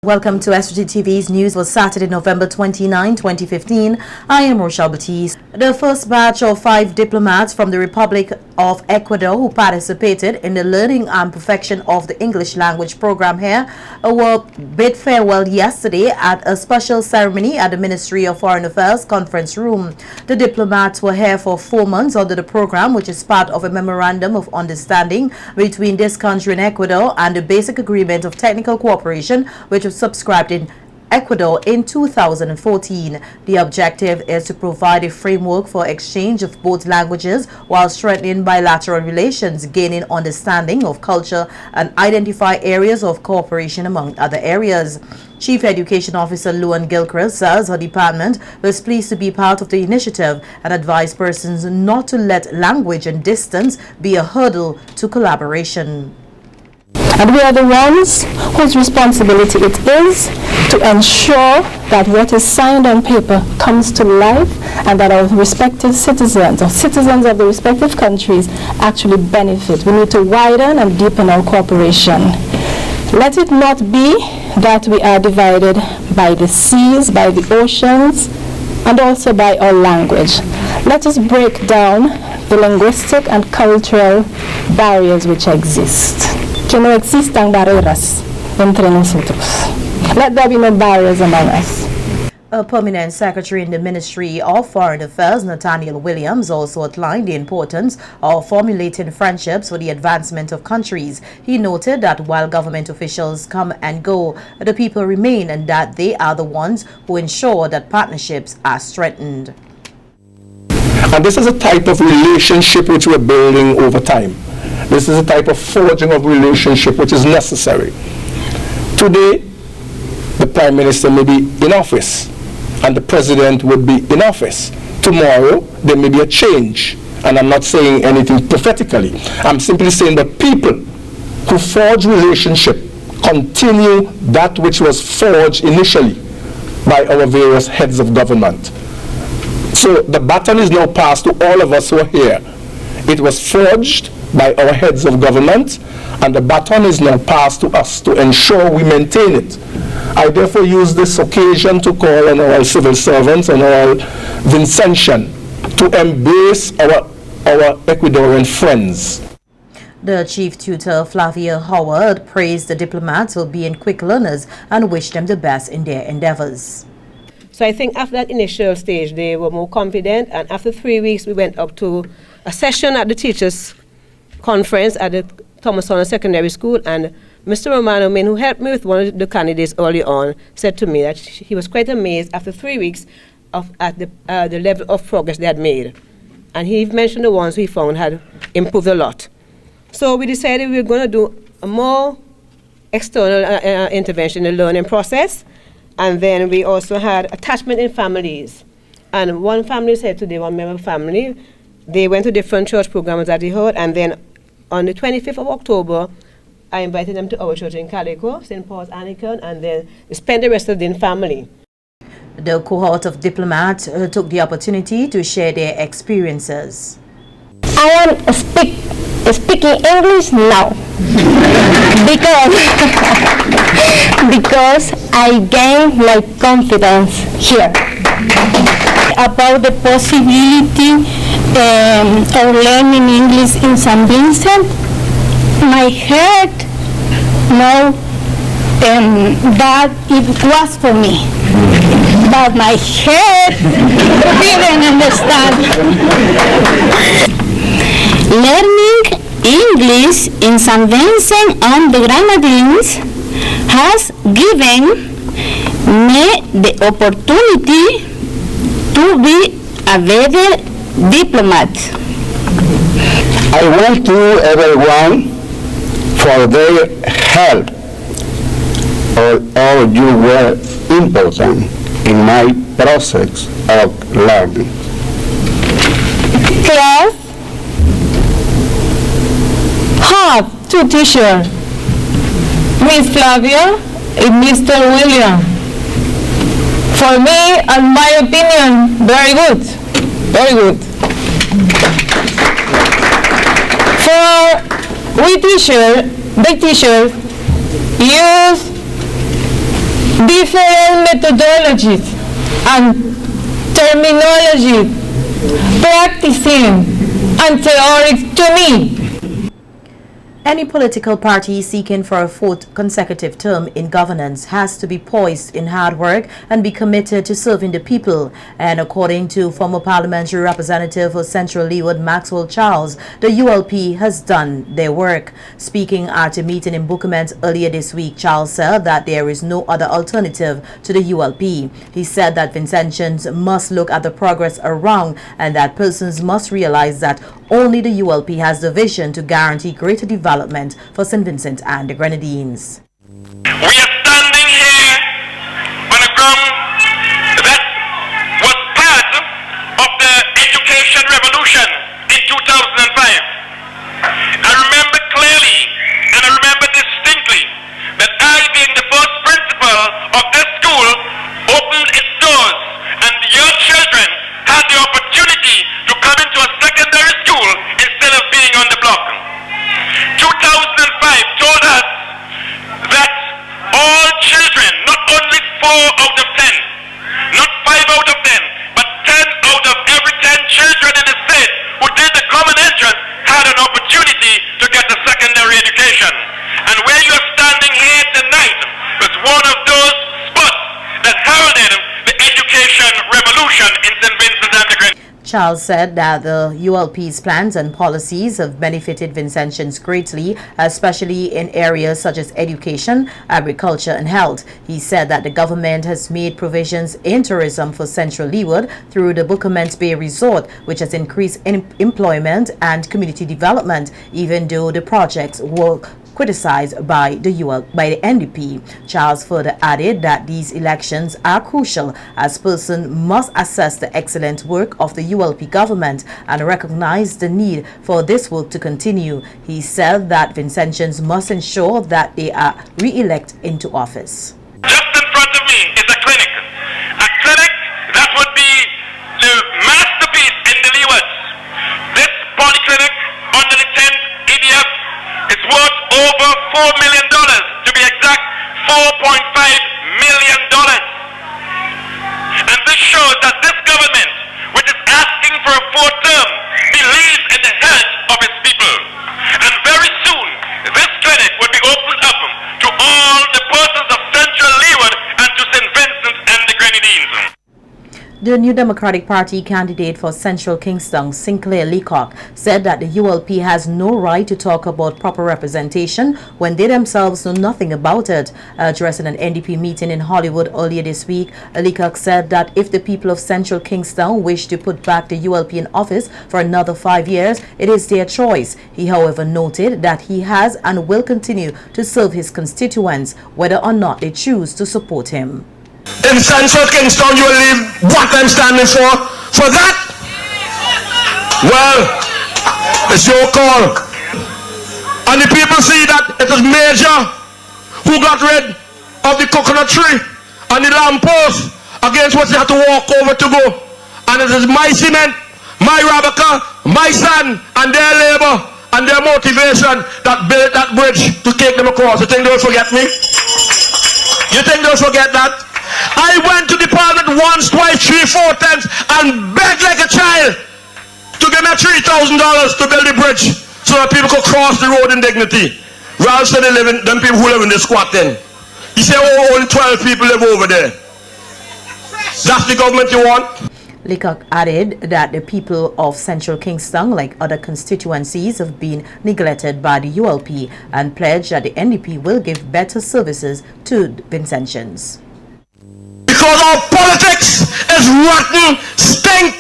Welcome to SVGTV's news for Saturday, November 29, 2015. I am Rochelle Batiste. The first batch of 5 diplomats from the Republic of Ecuador who participated in the learning and perfection of the English language program here were bid farewell yesterday at a special ceremony at the Ministry of Foreign Affairs conference room. The diplomats were here for 4 months under the program, which is part of a memorandum of understanding between this country and Ecuador and the Basic Agreement of Technical Cooperation, which was subscribed in Ecuador in 2014. The objective is to provide a framework for exchange of both languages while strengthening bilateral relations, gaining understanding of culture, and identify areas of cooperation among other areas. Chief Education Officer Luan Gilchrist says her department was pleased to be part of the initiative and advised persons not to let language and distance be a hurdle to collaboration. And we are the ones whose responsibility it is to ensure that what is signed on paper comes to life and that our respective citizens or citizens of the respective countries actually benefit. We need to widen and deepen our cooperation. Let it not be that we are divided by the seas, by the oceans, and also by our language. Let us break down the linguistic and cultural barriers which exist. Que no existan barreras entre nosotros. Let there be no barriers among us. A permanent secretary in the Ministry of Foreign Affairs, Nathaniel Williams, also outlined the importance of formulating friendships for the advancement of countries. He noted that while government officials come and go, the people remain and that they are the ones who ensure that partnerships are strengthened. And this is a type of relationship which we're building over time. This is a type of forging of relationship which is necessary. Today, the Prime Minister may be in office and the President would be in office. Tomorrow, there may be a change. And I'm not saying anything prophetically. I'm simply saying that people who forge relationship continue that which was forged initially by our various heads of government. So the baton is now passed to all of us who are here. It was forged by our heads of government, and the baton is now passed to us to ensure we maintain it. I therefore use this occasion to call on all civil servants and all Vincentian to embrace our Ecuadorian friends. The Chief Tutor, Flavia Howard, praised the diplomats for being quick learners and wished them the best in their endeavors. So I think after that initial stage, they were more confident, and after 3 weeks, we went up to a session at the teachers' conference at the Thomas Honor Secondary School, and Mr. Romano Min, who helped me with one of the candidates early on, said to me that he was quite amazed after 3 weeks at the level of progress they had made. And he mentioned the ones he found had improved a lot. So we decided we were going to do a more external intervention in the learning process. And then we also had attachment in families. And one family said today, one member family, they went to different church programs that they heard, and then on the 25th of October, I invited them to our church in Calico, St. Paul's Anglican, and then they spent the rest of the day in family. The cohort of diplomats took the opportunity to share their experiences. I am speaking English now because I gained my confidence here about the possibility of learning English in San Vincent. My heart know that it was for me, but my head didn't understand. Learning English in San Vincent and the Grenadines has given me the opportunity to be a better diplomat. I want to everyone for their help. All you were important in my process of learning. Class have 2 teachers, Miss Flavia and Mr. William. For me, and my opinion, very good. Very good. For we teacher, the teachers use different methodologies and terminology, practicing and theories to me. Any political party seeking for a fourth consecutive term in governance has to be poised in hard work and be committed to serving the people. And according to former parliamentary representative for Central Leeward Maxwell Charles, the ULP has done their work. Speaking at a meeting in Bucament earlier this week, Charles said that there is no other alternative to the ULP. He said that Vincentians must look at the progress around and that persons must realize that only the ULP has the vision to guarantee greater development for St. Vincent and the Grenadines. We are standing here on a ground that was part of the education revolution in 2005. I remember clearly and I remember distinctly that I, being the first principal of this school, opened its doors and your children had the opportunity to come into a secondary school instead of being on the block. 2005 told us that all children, not only 4 out of 10, not 5 out of 10, but 10 out of every 10 children in the state who did the common entrance had an opportunity to get a secondary education. And where you're standing here tonight was one of those spots that heralded the education revolution in St. Vincent and the Grenadines. Charles said that the ULP's plans and policies have benefited Vincentians greatly, especially in areas such as education, agriculture and health. He said that the government has made provisions in tourism for Central Leeward through the Bucament Bay Resort, which has increased employment and community development, even though the projects were criticized by the NDP. Charles further added that these elections are crucial as persons must assess the excellent work of the ULP government and recognize the need for this work to continue. He said that Vincentians must ensure that they are re-elected into office. Just in front of me is a clinic that would be the masterpiece in the Leewards. This polyclinic under the 10th EDF is worth over $4 million, to be exact, $4.5 million. And this shows that this government, which is asking for a fourth term, believes in the health of its people. And very soon, this clinic will be opened up to all the persons of Central Leeward and to St. Vincent and the Grenadines. The New Democratic Party candidate for Central Kingston, Sinclair Leacock, said that the ULP has no right to talk about proper representation when they themselves know nothing about it. Addressing an NDP meeting in Hollywood earlier this week, Leacock said that if the people of Central Kingston wish to put back the ULP in office for another 5 years, it is their choice. He, however, noted that he has and will continue to serve his constituents, whether or not they choose to support him. In Central Kingston, you will leave what I'm standing for. For that, well, it's your call. And the people see that it is Major who got rid of the coconut tree and the lamppost against which they had to walk over to go. And it is my cement, my Rabica, my son, and their labor and their motivation that built that bridge to take them across. You think they'll forget me? You think they'll forget that? I went to the parliament once, twice, 3, 4 times and begged like a child to give me $3,000 to build the bridge so that people could cross the road in dignity. Rather than them people who live in the squat then. You say, oh, only 12 people live over there. That's the government you want? Leacock added that the people of Central Kingston, like other constituencies, have been neglected by the ULP and pledged that the NDP will give better services to Vincentians. Because our politics is rotten, stink,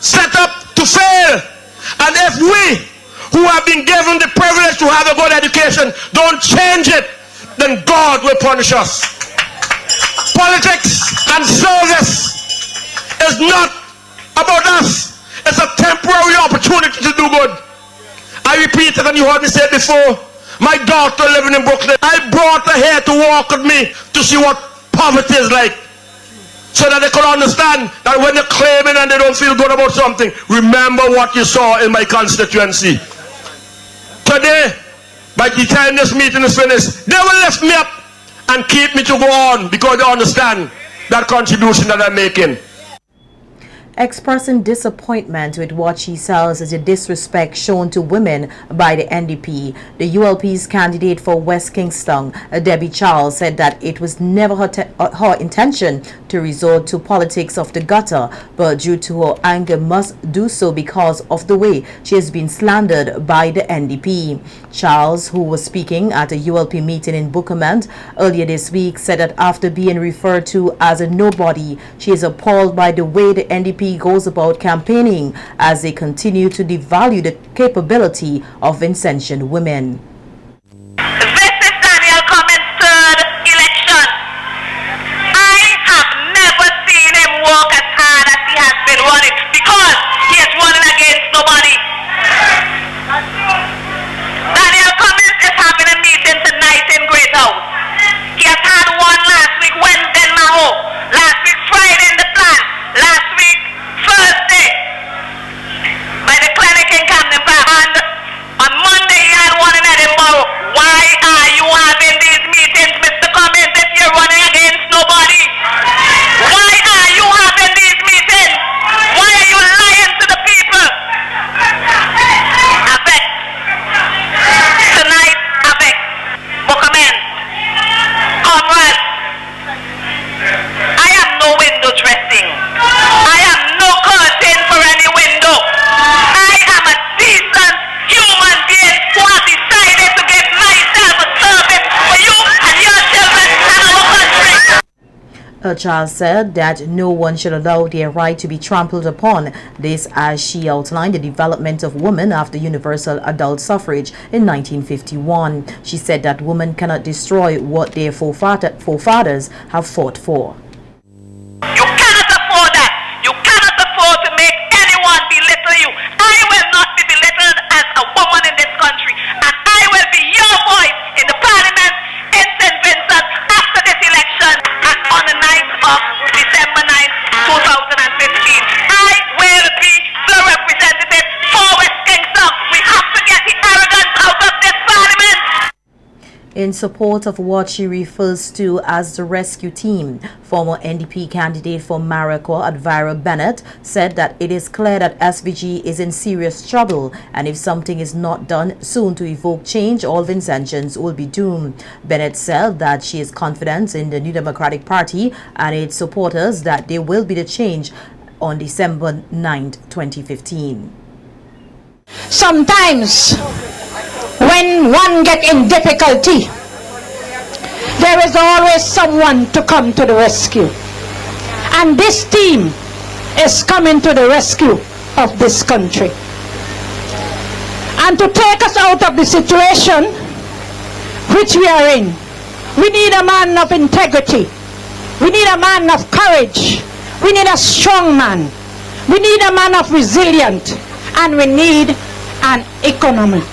set up to fail. And if we, who have been given the privilege to have a good education, don't change it, then God will punish us. Politics and service is not about us. It's a temporary opportunity to do good. I repeat it, and you heard me say it before. My daughter living in Brooklyn, I brought her here to walk with me to see what poverty is like, so that they could understand that when they're claiming and they don't feel good about something, remember what you saw in my constituency. Today, by the time this meeting is finished, they will lift me up and keep me to go on because they understand that contribution that I'm making. Expressing disappointment with what she sells as a disrespect shown to women by the NDP, the ULP's candidate for West Kingston, Debbie Charles, said that it was never her intention to resort to politics of the gutter, but due to her anger must do so because of the way she has been slandered by the NDP. Charles, who was speaking at a ULP meeting in Buckermont earlier this week, said that after being referred to as a nobody, she is appalled by the way the NDP goes about campaigning as they continue to devalue the capability of Vincentian women. This is Daniel Cummins' third election. I have never seen him work as hard as he has been running because he is running against nobody. Daniel Cummins is having a meeting tonight in Great House. He has had one last week, Wednesday in Maho. Last week, Friday in the plan. Last week, Thursday, by the clinic in Camden Park. And on Monday, he had one in Edinburgh. Why are you having these meetings, Mr. Cummins, if you're running against nobody? Why are you having these meetings? Why are you lying to the people? Avec. Tonight, avec. Buckerman. Comrade. I am no window dressing. I am no curtain for any window. I am a decent human being who has decided to give myself a service for you and your children and our country. Charles said that no one should allow their right to be trampled upon. This as she outlined the development of women after universal adult suffrage in 1951. She said that women cannot destroy what their forefathers have fought for. You cannot afford that. You cannot afford to make anyone belittle you. I will not be belittled as a woman in this country. And I will be your voice in the parliament in St. Vincent after this election. And on the night of December 9th, 2015, I will be the representative for West Kingston. We have to get the arrogance out of this parliament. In support of what she refers to as the rescue team, former NDP candidate for Maracor, Advira Bennett, said that it is clear that SVG is in serious trouble, and if something is not done soon to evoke change, all Vincentians will be doomed. Bennett said that she is confident in the New Democratic Party and its supporters that there will be the change on December 9th, 2015. Sometimes when one gets in difficulty, there is always someone to come to the rescue. And this team is coming to the rescue of this country. And to take us out of the situation which we are in, we need a man of integrity. We need a man of courage. We need a strong man. We need a man of resilience. And we need an economist.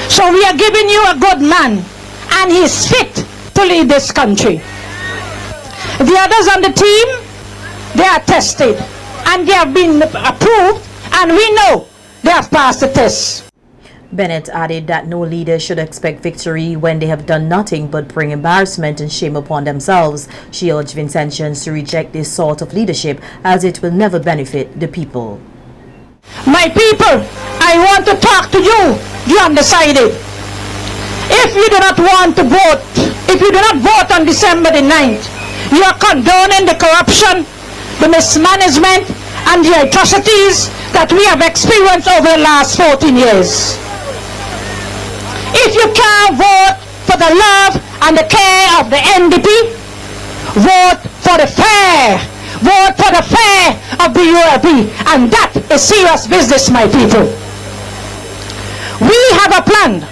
So we are giving you a good man, and he is fit to lead this country. The others on the team, they are tested, and they have been approved, and we know they have passed the test. Bennett added that no leader should expect victory when they have done nothing but bring embarrassment and shame upon themselves. She urged Vincentians to reject this sort of leadership as it will never benefit the people. My people, I want to talk to you, the undecided. If you do not want to vote, if you do not vote on December the 9th, you are condoning the corruption, the mismanagement, and the atrocities that we have experienced over the last 14 years. If you can't vote for the love and the care of the NDP, vote for the fair. Vote for the fair of the ULP. And that is serious business, my people. We have a plan,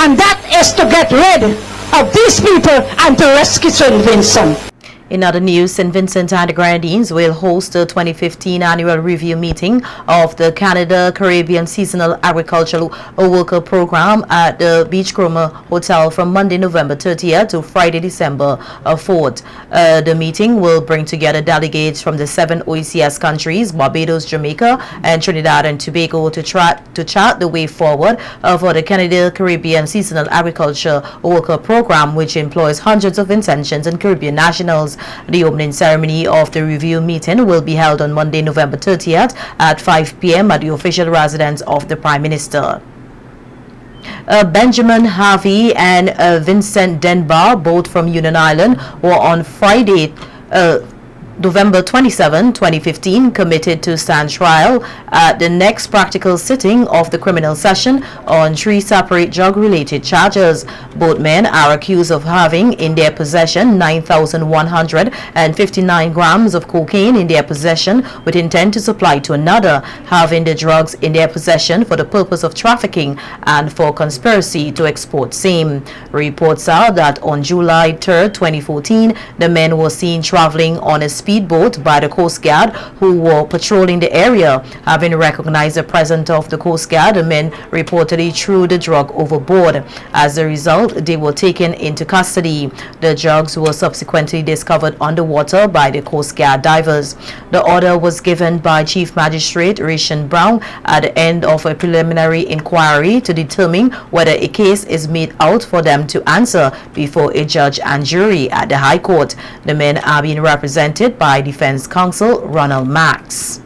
and that is to get rid of these people and to rescue St. Vincent. In other news, St. Vincent and the Grenadines will host the 2015 annual review meeting of the Canada Caribbean Seasonal Agricultural Worker Program at the Beachcomber Hotel from Monday, November 30th to Friday, December 4th. The meeting will bring together delegates from the 7 OECS countries, Barbados, Jamaica, and Trinidad and Tobago to chart the way forward for the Canada Caribbean Seasonal Agriculture Worker Program, which employs hundreds of Vincentians and Caribbean nationals. The opening ceremony of the review meeting will be held on Monday, November 30th at 5 p.m. at the official residence of the Prime Minister. Benjamin Harvey and Vincent Denbar, both from Union Island, were on Friday, November 27, 2015, committed to stand trial at the next practical sitting of the criminal session on 3 separate drug-related charges. Both men are accused of having in their possession 9,159 grams of cocaine in their possession with intent to supply to another, having the drugs in their possession for the purpose of trafficking and for conspiracy to export same. Reports are that on July 3, 2014, the men were seen traveling on a speedboat by the Coast Guard, who were patrolling the area. Having recognized the presence of the Coast Guard, the men reportedly threw the drug overboard. As a result, they were taken into custody. The drugs were subsequently discovered underwater by the Coast Guard divers. The order was given by Chief Magistrate Rachel Brown at the end of a preliminary inquiry to determine whether a case is made out for them to answer before a judge and jury at the High Court. The men are being represented by Defense Counsel Ronald Max.